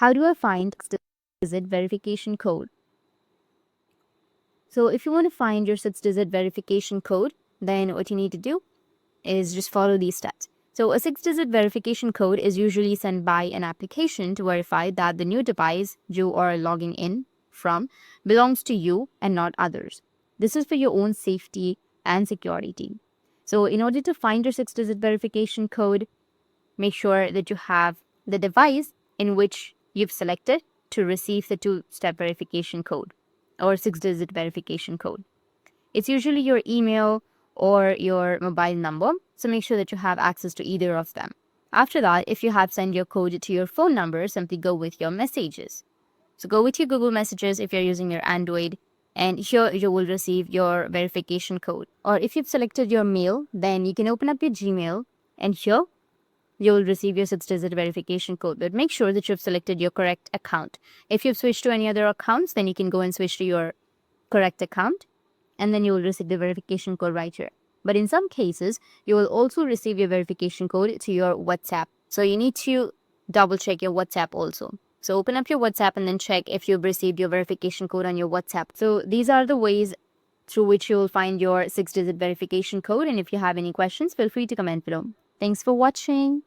How do I find 6-digit verification code? So if you want to find your 6-digit verification code, then what you need to do is just follow these steps. So a 6-digit verification code is usually sent by an application to verify that the new device you are logging in from belongs to you and not others. This is for your own safety and security. So in order to find your 6-digit verification code, make sure that you have the device in which you've selected to receive the 2-step verification code or 6-digit verification code. It's usually your email or your mobile number, so make sure that you have access to either of them. After that, if you have sent your code to your phone number, simply go with your messages. So go with your Google Messages if you're using your Android, and here you will receive your verification code. Or if you've selected your mail, then you can open up your Gmail, and here you will receive your 6-digit verification code. But make sure that you've selected your correct account. If you've switched to any other accounts, then you can go and switch to your correct account, and then you will receive the verification code right here. But in some cases, you will also receive your verification code to your WhatsApp. So you need to double check your WhatsApp also. So open up your WhatsApp and then check if you've received your verification code on your WhatsApp. So these are the ways through which you will find your 6-digit verification code. And if you have any questions, feel free to comment below. Thanks for watching.